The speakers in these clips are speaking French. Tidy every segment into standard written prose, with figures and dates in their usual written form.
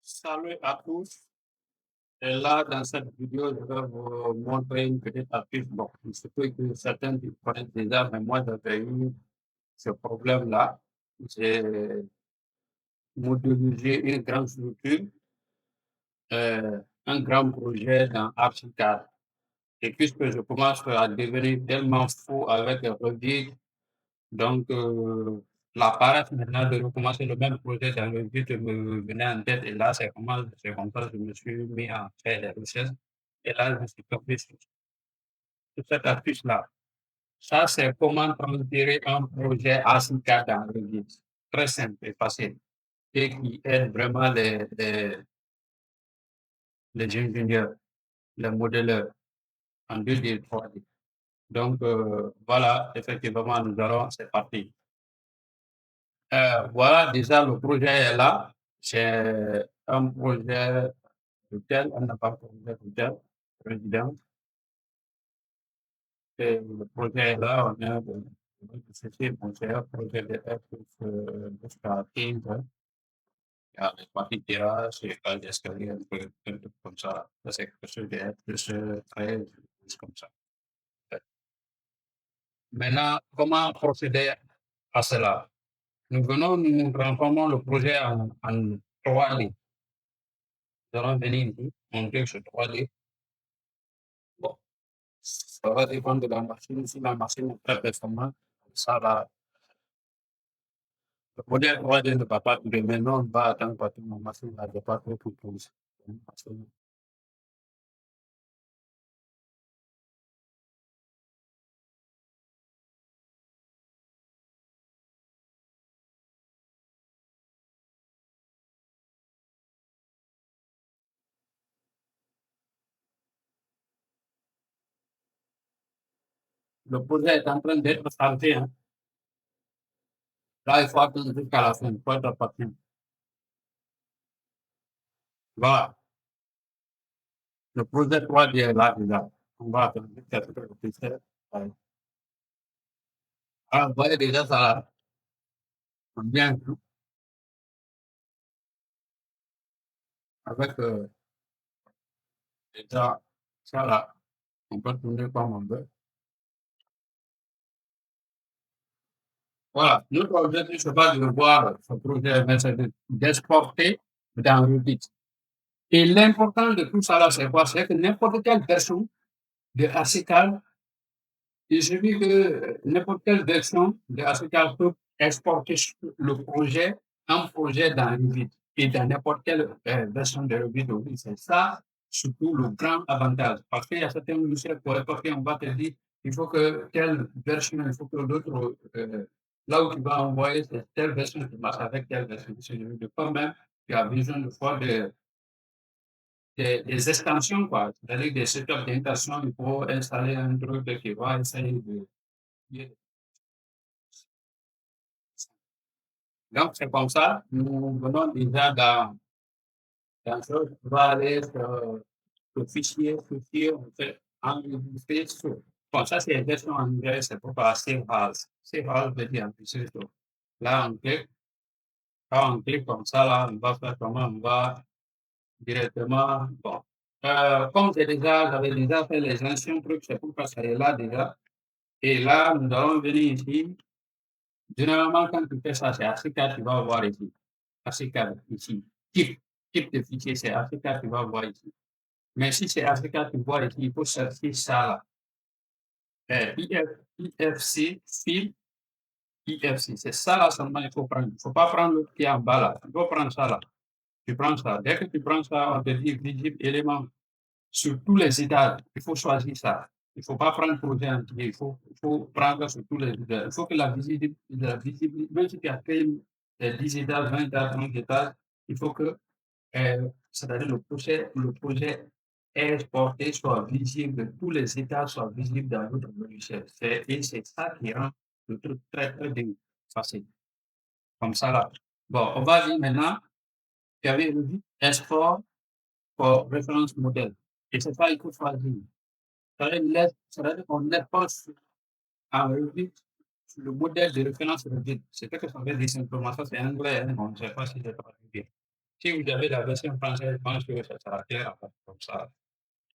Salut à tous. Et là, dans cette vidéo, je vais vous montrer une petite astuce. Bon, il se peut que certains qui connaissent déjà, mais moi, j'avais eu ce problème-là. J'ai modélisé une grande structure, un grand projet dans Archicad. Et puisque je commence à devenir tellement fou avec Revit, donc la parade maintenant de recommencer le même projet dans le but me venait en tête. Et là, c'est comme ça que je me suis mis à faire des recherches. Et là, je me suis tombé sur cette astuce-là. Ça, c'est comment transférer un projet ASICA dans le guide. Très simple et facile. Et qui aide vraiment les ingénieurs, les modéleurs en 2D et 3D. Donc, voilà, effectivement, nous allons, c'est parti. Voilà, déjà, le projet est là. C'est un projet d'hôtel, un appartement d'hôtel, résidence. Et le projet est là, on a c'est un projet de F jusqu'à 15 ans. Il y a les parties terrasse, il y a des escaliers, un truc comme ça. Ça, c'est quelque chose de F plus 13, plus comme ça. Maintenant, comment procéder à cela? Nous transformons le projet en 3D. Nous allons venir ici, monter sur 3D. Bon, ça va dépendre de la machine. Si la machine est très performante, ça va. Le modèle 3D ne va pas durer. Maintenant, on va attendre parce que ma machine ne va pas trop pour plus. Le projet est en train d'être starté. Hein. Là, il faut attendre jusqu'à la fin. Il faut être patient. Voilà. Le projet 3D est là déjà. On va attendre jusqu'à ce que le projet. Alors, vous voyez déjà ça, bien avec déjà ça là. On peut tourner comme on veut. Voilà. Notre objectif, c'est pas de voir ce projet, mais c'est d'exporter dans Revit. Et l'important de tout ça là, c'est quoi? C'est que n'importe quelle personne de ACCAL, il suffit que n'importe quelle version de ACCAL peut exporter le projet, un projet dans Revit et dans n'importe quelle version de Revit aussi. C'est ça, surtout le grand avantage. Parce qu'il y a certains logiciels pour exporter, on va te dire, il faut que telle version, il faut que l'autre, là où tu vas envoyer, c'est telle version qui marche avec telle version. C'est de quand même, tu as besoin de fois des extensions, quoi. C'est-à-dire des setups d'intention, il faut installer un truc qui va essayer de. Donc, c'est comme ça, nous venons déjà dans chose, on va aller sur le fichier, on fait enregistrer sur. Bon, ça, c'est la version en anglais, c'est pour pas save as. Save as veut dire enregistrer sur. Là, on clique, quand on clique comme ça, là, on va faire comment, on va directement, bon. Comme j'avais déjà fait les anciens trucs, c'est pour ça est là déjà. Et là, nous allons venir ici. Généralement, quand tu fais ça, c'est ACK, tu vas voir ici. ACK, ici. Type de fichier, c'est ACK, tu vas voir ici. Mais si c'est ACK, tu vois ici, il faut chercher ça là. IFC, fil, IFC. C'est ça là seulement il faut prendre. Il ne faut pas prendre l'autre qui est en bas là. Il faut prendre ça là. Tu prends ça. Dès que tu prends ça, on te dit visible élément sur tous les étages. Il faut choisir ça. Il ne faut pas prendre projet entier. Il faut prendre sur tous les étages. Il faut que la visibilité, même si tu as fait 10 étages, 20 étages, 30 étages, il faut que, c'est-à-dire le projet exporté soit visible, tous les étages soient visibles dans votre logiciel. Et c'est ça qui rend le truc très, très facile. Comme ça là. Bon, on va dire maintenant, tu avais vu export pour référence modèle. Et c'est ça qu'il faut choisir. C'est-à-dire qu'on n'est pas en Revit sur le modèle de référence Revit. C'est ce que ça veut dire simplement. Ça, c'est anglais, hein, on ne sait pas si c'est pas bien. Si vous avez la version française, je pense que ça sera clair en fait, comme ça.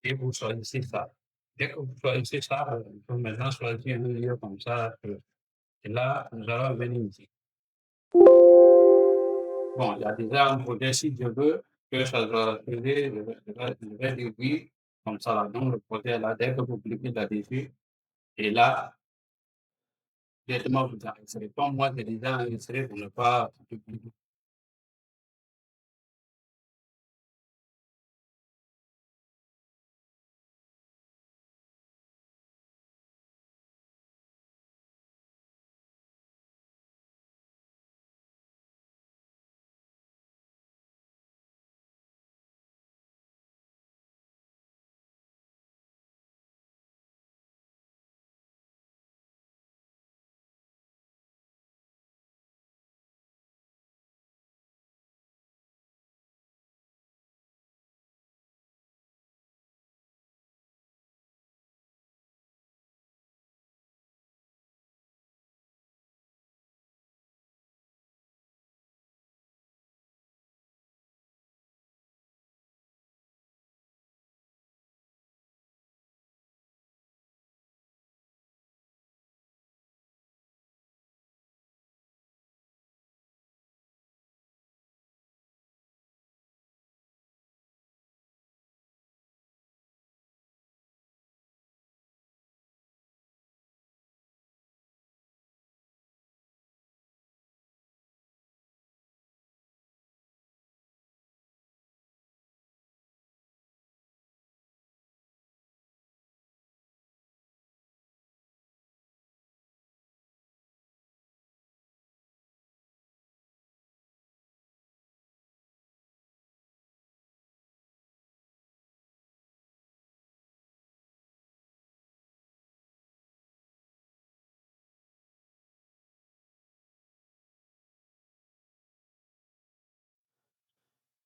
Et vous choisissez ça. Dès que vous choisissez ça, il faut maintenant choisir un lieu comme ça. Et là, nous allons venir ici. Bon, il y a déjà un projet. Si je veux que ça soit créé, je vais dire oui, comme ça. Là. Donc, le projet là, dès que vous cliquez là-dessus, et là, directement vous enregistrez. Comme moi, j'ai déjà enregistré pour ne pas dupliquer.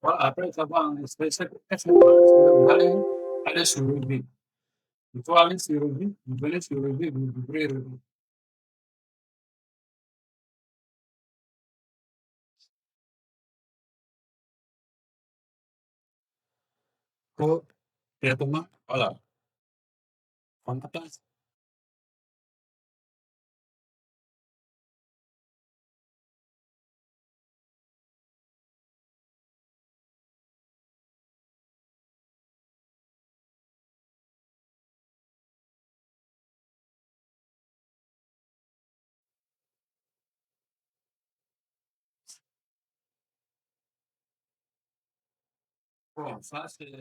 Voilà, après avoir enregistré, qu'est-ce que vous allez aller sur Revit. Il faut aller sur Revit, vous venez sur Revit, vous ouvrez Revit. Pour directement, voilà, on attend. Bon, ça, c'est